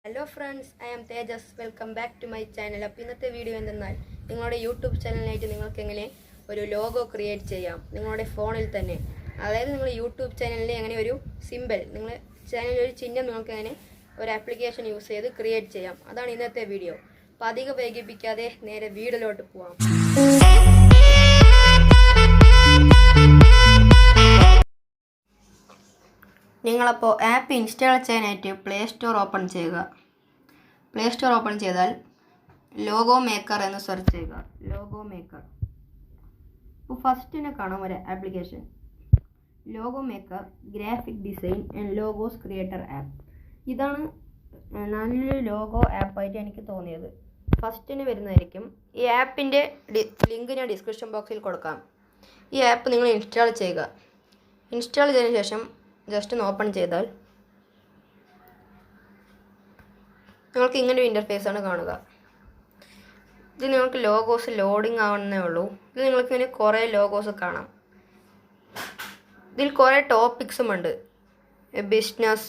Hello friends, I am Tejas. Welcome back to my channel. അപ്പോൾ ഇന്നത്തെ video എന്തെന്നാൽ നിങ്ങളുടെ യൂട്യൂബ് ചാനലിനായിട്ട് നിങ്ങൾക്ക് എങ്ങനെ ഒരു ലോഗോ ക്രിയേറ്റ് ചെയ്യാം നിങ്ങളുടെ ഫോണിൽ തന്നെ. അതായത് നിങ്ങൾ യൂട്യൂബ് ചാനലിൽ എങ്ങനെ ഒരു സിംബൽ നിങ്ങൾ ചാനലിൽ ഒരു ചിഹ്നം നിങ്ങൾക്ക് എങ്ങനെ ഒരു ആപ്ലിക്കേഷൻ യൂസ് ചെയ്ത് ക്രിയേറ്റ് ചെയ്യാം. അതാണ് ഇന്നത്തെ വീഡിയോ. അപ്പോൾ അധികം വൈകിപ്പിക്കാതെ നേരെ വീഡിയോയിലോട്ട് പോവാം. നിങ്ങളപ്പോൾ ആപ്പ് ഇൻസ്റ്റാൾ ചെയ്യാനായിട്ട് പ്ലേ സ്റ്റോർ ഓപ്പൺ ചെയ്യുക. പ്ലേ സ്റ്റോർ ഓപ്പൺ ചെയ്താൽ ലോഗോ മേക്കർ എന്ന് സെർച്ച് ചെയ്യുക. Logo maker. അപ്പോൾ ഫസ്റ്റിനെ കാണാം ഒരു application logo maker graphic design and logos creator app. ഇതാണ് നല്ലൊരു ലോഗോ ആപ്പായിട്ട് എനിക്ക് തോന്നിയത്. ഫസ്റ്റിന് വരുന്നതായിരിക്കും. ഈ ആപ്പിൻ്റെ ലിങ്ക് ഞാൻ ഡിസ്ക്രിപ്ഷൻ ബോക്സിൽ കൊടുക്കാം. ഈ ആപ്പ് നിങ്ങൾ ഇൻസ്റ്റാൾ ചെയ്യുക. ഇൻസ്റ്റാൾ ചെയ്തതിന് ശേഷം ജസ്റ്റ് ഒന്ന് ഓപ്പൺ ചെയ്താൽ നിങ്ങൾക്ക് ഇങ്ങനെ ഒരു ഇൻ്റർഫേസാണ് കാണുക. ഇത് നിങ്ങൾക്ക് ലോഗോസ് ലോഡിങ് ആവുന്നേ ഉള്ളൂ. ഇത് നിങ്ങൾക്ക് ഇങ്ങനെ കുറേ ലോഗോസ് കാണാം. ഇതിൽ കുറേ ടോപ്പിക്സും ഉണ്ട്. ബിസിനസ്,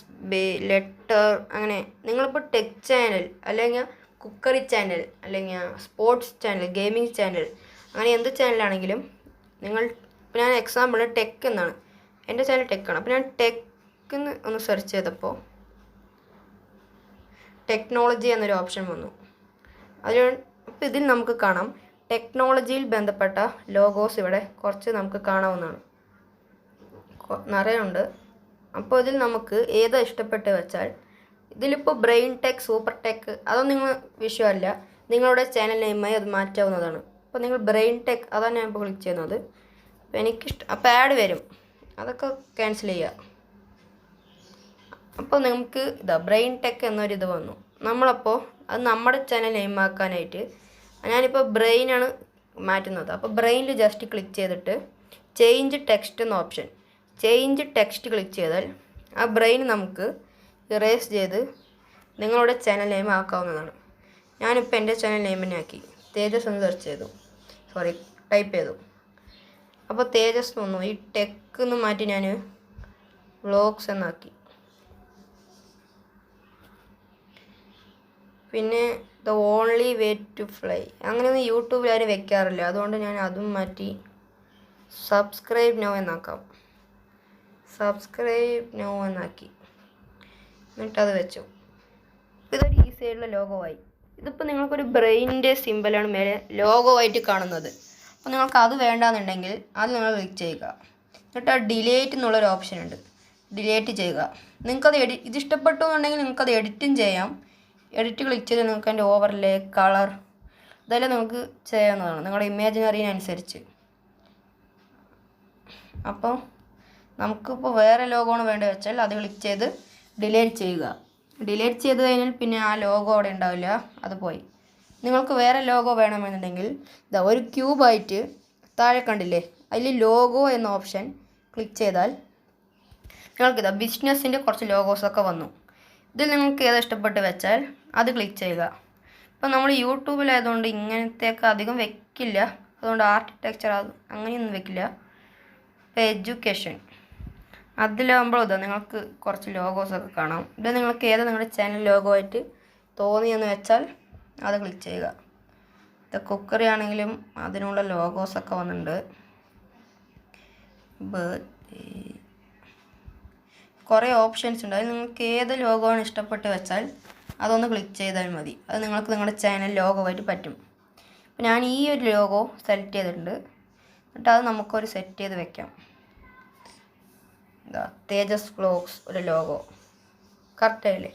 ലെറ്റർ, അങ്ങനെ. നിങ്ങളിപ്പോൾ ടെക് ചാനൽ അല്ലെങ്കിൽ കുക്കറി ചാനൽ അല്ലെങ്കിൽ സ്പോർട്സ് ചാനൽ, ഗെയിമിംഗ് ചാനൽ, അങ്ങനെ എന്ത് ചാനലാണെങ്കിലും നിങ്ങൾ ഇപ്പോൾ ഞാൻ എക്സാമ്പിൾ ടെക് എന്നാണ്, എൻ്റെ ചാനൽ ടെക്കാണ്. അപ്പോൾ ഞാൻ ടെക്കെന്ന് ഒന്ന് സെർച്ച് ചെയ്തപ്പോൾ ടെക്നോളജി എന്നൊരു ഓപ്ഷൻ വന്നു. അപ്പോൾ ഇതിൽ നമുക്ക് കാണാം ടെക്നോളജിയിൽ ബന്ധപ്പെട്ട ലോഗോസ് ഇവിടെ കുറച്ച് നമുക്ക് കാണാവുന്നതാണ്. നിറയുണ്ട്. അപ്പോൾ ഇതിൽ നമുക്ക് ഏതാ ഇഷ്ടപ്പെട്ട് വെച്ചാൽ ഇതിലിപ്പോൾ ബ്രെയിൻ ടെക്, സൂപ്പർ ടെക് അതൊന്നും നിങ്ങൾ വിഷയമല്ല. നിങ്ങളുടെ ചാനൽ നെയിമായി അത് മാറ്റാവുന്നതാണ്. അപ്പോൾ നിങ്ങൾ ബ്രെയിൻ ടെക് അതാണ് ഞാൻ ഇപ്പോൾ ക്ലിക്ക് ചെയ്യുന്നത്. അപ്പോൾ എനിക്കിഷ്ടം. അപ്പോൾ ആഡ് വരും, അതൊക്കെ ക്യാൻസൽ ചെയ്യുക. അപ്പോൾ നമുക്ക് ഇതാ ബ്രെയിൻ ടെക് എന്നൊരിത് വന്നു. നമ്മളപ്പോൾ അത് നമ്മുടെ ചാനൽ നെയിം ആക്കാനായിട്ട് ഞാനിപ്പോൾ ബ്രെയിനാണ് മാറ്റുന്നത്. അപ്പോൾ ബ്രെയിനിൽ ജസ്റ്റ് ക്ലിക്ക് ചെയ്തിട്ട് ചേഞ്ച് ടെക്സ്റ്റ് എന്ന ഓപ്ഷൻ, ചേഞ്ച് ടെക്സ്റ്റ് ക്ലിക്ക് ചെയ്താൽ ആ ബ്രെയിൻ നമുക്ക് ഇറേസ് ചെയ്ത് നിങ്ങളുടെ ചാനൽ നെയിം ആക്കാവുന്നതാണ്. ഞാനിപ്പോൾ എൻ്റെ ചാനൽ നെയിം തന്നെ ആക്കി. തേജസ് എന്ന് സെർച്ച് ചെയ്തു, ടൈപ്പ് ചെയ്തു. അപ്പോൾ തേജസ് വന്നു. ഈ ടെക്ക് എന്ന് മാറ്റി ഞാൻ വ്ളോഗ്സ് എന്നാക്കി. പിന്നെ the only way to fly, അങ്ങനെയൊന്നും യൂട്യൂബിൽ ആരും വെക്കാറില്ല. അതുകൊണ്ട് ഞാൻ അതും മാറ്റി സബ്സ്ക്രൈബ് നോ എന്നാക്കാം. സബ്സ്ക്രൈബ് നോ എന്നാക്കി. എന്നിട്ടത് വെച്ചു. ഇതൊരു ഈസി ആയിട്ടുള്ള ലോഗോ ആയി. ഇതിപ്പോൾ നിങ്ങൾക്കൊരു ബ്രെയിനിൻ്റെ സിമ്പലാണ് മേലെ ലോഗോ ആയിട്ട് കാണുന്നത്. അപ്പോൾ നിങ്ങൾക്ക് അത് വേണ്ടാന്നുണ്ടെങ്കിൽ അത് നിങ്ങൾ ക്ലിക്ക് ചെയ്യുക. എന്നിട്ട് ആ ഡിലേറ്റ് എന്നുള്ളൊരു ഓപ്ഷൻ ഉണ്ട്, ഡിലേറ്റ് ചെയ്യുക. നിങ്ങൾക്കത് ഇത് ഇഷ്ടപ്പെട്ടു എന്നുണ്ടെങ്കിൽ നിങ്ങൾക്കത് എഡിറ്റും ചെയ്യാം. എഡിറ്റ് ക്ലിക്ക് ചെയ്ത് നിങ്ങൾക്ക് അതിൻ്റെ ഓവർലേ, കളർ ഇതെല്ലാം നിങ്ങൾക്ക് ചെയ്യാവുന്നതാണ് നിങ്ങളുടെ ഇമാജിനറിനനുസരിച്ച്. അപ്പോൾ നമുക്കിപ്പോൾ വേറെ ലോഗോണ് വേണ്ടി വെച്ചാൽ അത് ക്ലിക്ക് ചെയ്ത് ഡിലേറ്റ് ചെയ്യുക. ഡിലേറ്റ് ചെയ്ത് കഴിഞ്ഞാൽ പിന്നെ ആ ലോഗോ അവിടെ ഉണ്ടാവില്ല, അത് പോയി. നിങ്ങൾക്ക് വേറെ ലോഗോ വേണമെന്നുണ്ടെങ്കിൽ ഇതാ ഒരു ക്യൂബായിട്ട് താഴെ കണ്ടില്ലേ, അതിൽ ലോഗോ എന്ന ഓപ്ഷൻ ക്ലിക്ക് ചെയ്താൽ നിങ്ങൾക്കിതാ ബിസിനസ്സിൻ്റെ കുറച്ച് ലോഗോസൊക്കെ വന്നു. ഇതിൽ നിങ്ങൾക്ക് ഏത് ഇഷ്ടപ്പെട്ട് വെച്ചാൽ അത് ക്ലിക്ക് ചെയ്യുക. ഇപ്പം നമ്മൾ യൂട്യൂബിലായതുകൊണ്ട് ഇങ്ങനത്തെയൊക്കെ അധികം വെക്കില്ല. അതുകൊണ്ട് ആർക്കിടെക്ചർ അങ്ങനെയൊന്നും വെക്കില്ല. ഇപ്പോൾ എഡ്യൂക്കേഷൻ അതിലാകുമ്പോൾ ഇതാ നിങ്ങൾക്ക് കുറച്ച് ലോഗോസൊക്കെ കാണാം. ഇത് നിങ്ങൾക്ക് ഏത് നിങ്ങളുടെ ചാനൽ ലോഗോ ആയിട്ട് തോന്നിയെന്ന് വെച്ചാൽ അത് ക്ലിക്ക് ചെയ്യുക. ഇത് കുക്കറി ആണെങ്കിലും അതിനുള്ള ലോഗോസൊക്കെ വന്നിട്ടുണ്ട്. കുറേ ഓപ്ഷൻസ് ഉണ്ട്. അതിൽ നിങ്ങൾക്ക് ഏത് ലോഗോ ആണ് ഇഷ്ടപ്പെട്ട് വെച്ചാൽ അതൊന്ന് ക്ലിക്ക് ചെയ്താൽ മതി. അത് നിങ്ങൾക്ക് നിങ്ങളുടെ ചാനൽ ലോഗോ ആയിട്ട് പറ്റും. അപ്പോൾ ഞാൻ ഈ ഒരു ലോഗോ സെലക്ട് ചെയ്തിട്ടുണ്ട്. എന്നിട്ട് അത് നമുക്കൊരു സെറ്റ് ചെയ്ത് വെക്കാം. ഇതാ തേജസ് വ്ളോഗ്സ് ഒരു ലോഗോ കറക്റ്റായില്ലേ.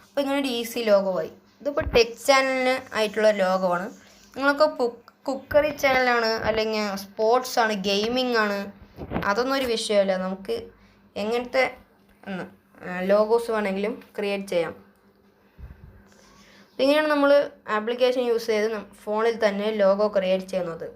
അപ്പോൾ ഇങ്ങനെ ഒരു ഈസി ലോഗോ ആയി. ഇതിപ്പോൾ ടെക് ചാനലിന് ആയിട്ടുള്ള ലോഗോ ആണ്. നിങ്ങൾക്ക് കുക്കറി ചാനലാണ് അല്ലെങ്കിൽ സ്പോർട്സ് ആണ്, ഗെയിമിംഗ് ആണ്, അതൊന്നും ഒരു വിഷയമല്ല. നമുക്ക് എങ്ങനത്തെ ലോഗോസ് വേണമെങ്കിലും ക്രിയേറ്റ് ചെയ്യാം. ഇങ്ങനെയാണ് നമ്മൾ ആപ്ലിക്കേഷൻ യൂസ് ചെയ്ത് ഫോണിൽ തന്നെ ലോഗോ ക്രിയേറ്റ് ചെയ്യുന്നത്.